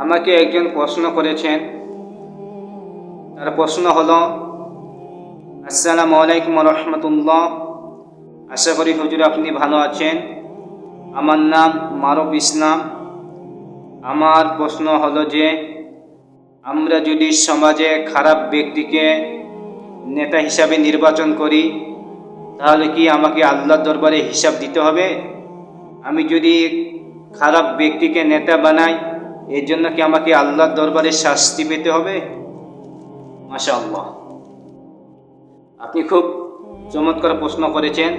আমাকে একজন প্রশ্ন করেছেন। তার প্রশ্ন হলো, আসসালামু আলাইকুম রহমতুল্লাহ। আশা করি হুজুর আপনি ভালো আছেন। আমার নাম মারুফ ইসলাম। আমার প্রশ্ন হলো যে, আমরা যদি সমাজে খারাপ ব্যক্তিকে নেতা হিসাবে নির্বাচন করি, তাহলে কি আমাকে আল্লাহর দরবারে হিসাব দিতে হবে? আমি যদি খারাপ ব্যক্তিকে নেতা বানাই, এর জন্য কি আমাকে আল্লাহর দরবারে শাস্তি পেতে হবে? মাশাআল্লাহ, আপনি খুব চমৎকার প্রশ্ন করেছেন।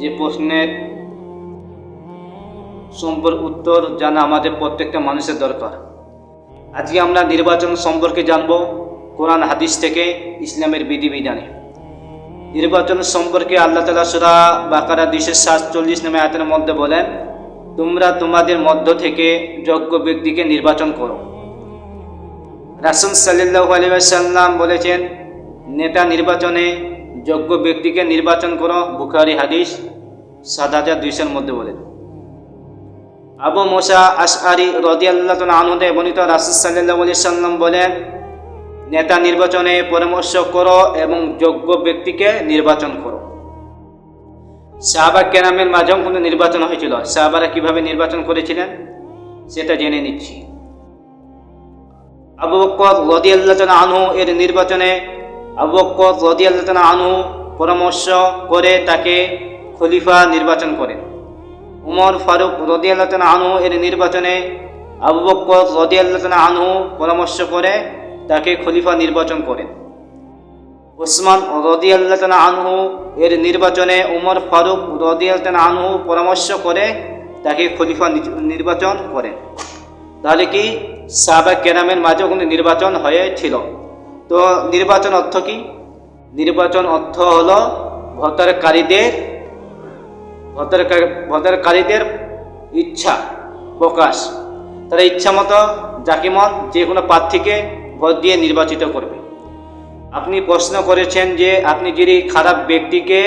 যে প্রশ্নের উত্তর জানা আমাদের প্রত্যেকটা মানুষের দরকার। আজকে আমরা নির্বাচন সম্পর্কে জানব কোরআন হাদিস থেকে, ইসলামের বিধিবিধানে। নির্বাচন সম্পর্কে আল্লাহ তাআলা সূরা বাকারা 247 নম্বর আয়াতের মধ্যে বলেন, তোমরা তোমাদের মধ্য থেকে যোগ্য ব্যক্তিকে নির্বাচন করো। রাসূল সাল্লাল্লাহু আলাইহি ওয়াসাল্লাম বলেছেন, নেতা নির্বাচনে যোগ্য ব্যক্তিকে নির্বাচন করো। বুখারী হাদিস 7200 মধ্যে বলেন। আবু মুসা আশআরী রাদিয়াল্লাহু তাআলা আনহু থেকে বর্ণিত, রাসূল সাল্লাল্লাহু আলাইহি ওয়াসাল্লাম বলেন, নেতা নির্বাচনে পরামর্শ করো এবং যোগ্য ব্যক্তিকে নির্বাচন করো। সাহাবা কেরামের মাঝেও কোনো নির্বাচন হয়েছিল। সাহাবারা কিভাবে নির্বাচন করেছিলেন সেটা জেনে নিচ্ছি। আবু বকর রাদিয়াল্লাহু তাআলা আনহু এর নির্বাচনে আবু বকর রাদিয়াল্লাহু তাআলা আনহু পরামর্শ করে তাকে খলিফা নির্বাচন করেন। উমর ফারুক রাদিয়াল্লাহু তাআলা আনহু এর নির্বাচনে আবু বকর রাদিয়াল্লাহু তাআলা আনহু পরামর্শ করে তাকে খলিফা নির্বাচন করেন। উসমান রাদিয়াল্লাহু তাআলা আনহু এর নির্বাচনে উমর ফারুক রাদিয়াল্লাহু তাআলা আনহু পরামর্শ করে তাকে খলিফা নির্বাচন করেন। তাহলে কি সাহাবা কেরামের মাঝে কোনো নির্বাচন হয়েছিল? তো নির্বাচন অর্থ কি? নির্বাচন অর্থ হলো ভোটারকারীদের ইচ্ছা প্রকাশ। তারা ইচ্ছা মতো যাকে মন যে কোনো প্রার্থীকে ভোট দিয়ে নির্বাচিত করবে। আপনি প্রশ্ন করেছেন যে, আপনি যদি খারাপ ব্যক্তিকে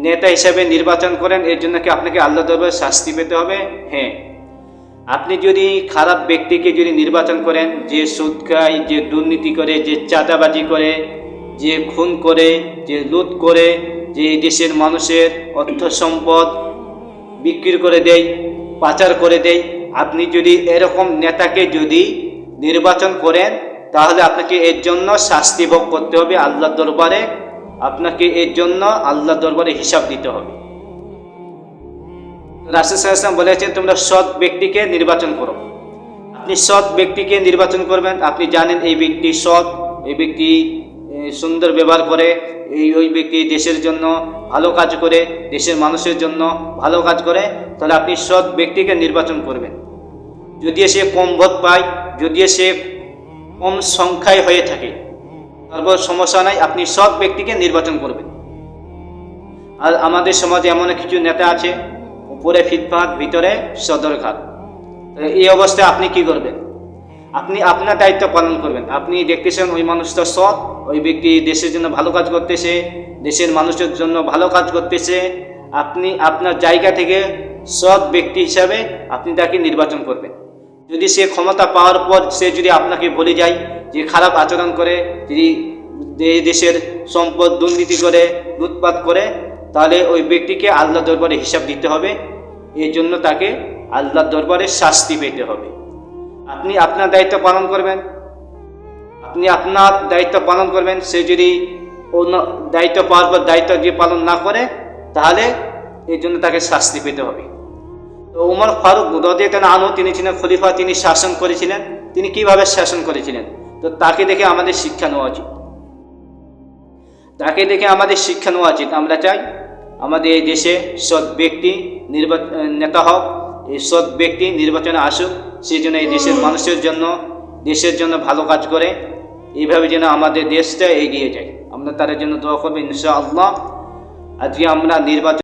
নেতা হিসেবে নির্বাচন করেন, এর জন্য কি আপনাকে আল্লাহর দরবারে শাস্তি পেতে হবে? হ্যাঁ, আপনি যদি খারাপ ব্যক্তিকে যদি নির্বাচন করেন, যে সুদ খায়, যে দুর্নীতি করে, যে চাঁদাবাজি করে, যে খুন করে, যে লুট করে, যে দেশের মানুষের অর্থ সম্পদ বিক্রি করে দেয়, পাচার করে দেয়, আপনি যদি এরকম নেতাকে যদি নির্বাচন করেন, তাহলে আপনাকে এর জন্য শাস্তি ভোগ করতে হবে আল্লাহর দরবারে। আপনাকে এর জন্য আল্লাহর দরবারে হিসাব দিতে হবে। রাসূল সাল্লাল্লাহু আলাইহি ওয়াসাল্লাম বলেছেন, তোমরা সৎ ব্যক্তিকে নির্বাচন করো। আপনি সৎ ব্যক্তিকে নির্বাচন করবেন। আপনি জানেন এই ব্যক্তি সৎ, এই ব্যক্তি সুন্দর ব্যবহার করে, ওই ব্যক্তি দেশের জন্য ভালো কাজ করে, দেশের মানুষের জন্য ভালো কাজ করে, তাহলে আপনি সৎ ব্যক্তিকে নির্বাচন করবেন। যদি সে কম ভোট পায়, যদি সে কম সংখ্যায় হয়ে থাকে, তারপর সমস্যা নাই, আপনি সৎ ব্যক্তিকে নির্বাচন করবেন। আর আমাদের সমাজে এমন কিছু নেতা আছে, উপরে ফিটপাত, ভিতরে সদরঘাট। এই অবস্থায় আপনি কি করবেন? আপনি আপনার দায়িত্ব পালন করবেন। আপনি দেখতেছেন ওই মানুষটা সৎ, ওই ব্যক্তি দেশের জন্য ভালো কাজ করতেছে, দেশের মানুষের জন্য ভালো কাজ করতেছে, আপনি আপনার জায়গা থেকে সৎ ব্যক্তি হিসাবে আপনি তাকে নির্বাচন করবেন। যদি সে ক্ষমতা পাওয়ার পর সে যদি আপনাকে বলে যায় যে খারাপ আচরণ করে, যদি দেশের সম্পদ দুর্নীতি করে, লুটপাট করে, তাহলে ওই ব্যক্তিকে আল্লাহর দরবারে হিসাব দিতে হবে। এর জন্য তাকে আল্লাহর দরবারে শাস্তি পেতে হবে। আপনি আপনার দায়িত্ব পালন করবেন। আপনি আপনার দায়িত্ব পালন করবেন। সে যদি অন্য দায়িত্ব পাওয়ার পর দায়িত্ব যে পালন না করে, তাহলে এর জন্য তাকে শাস্তি পেতে হবে। তো উমর ফারুক রাদিয়াল্লাহু আনহু, তিনি ছিলেন খলিফা, তিনি শাসন করেছিলেন। তিনি কিভাবে শাসন করেছিলেন? তো তাকে দেখে আমাদের শিক্ষা নেওয়া উচিত। তাকে দেখে আমাদের শিক্ষা নেওয়া উচিত। আমরা চাই আমাদের এই দেশে সৎ ব্যক্তি নেতা হোক, এই সৎ ব্যক্তি নির্বাচনে আসুক, সেই জন্য এই দেশের মানুষের জন্য, দেশের জন্য ভালো কাজ করে, এইভাবে যেন আমাদের দেশটা এগিয়ে যায়। আমরা তার জন্য দোয়া করবো ইনশাআল্লাহ। আজকে আমরা নির্বাচন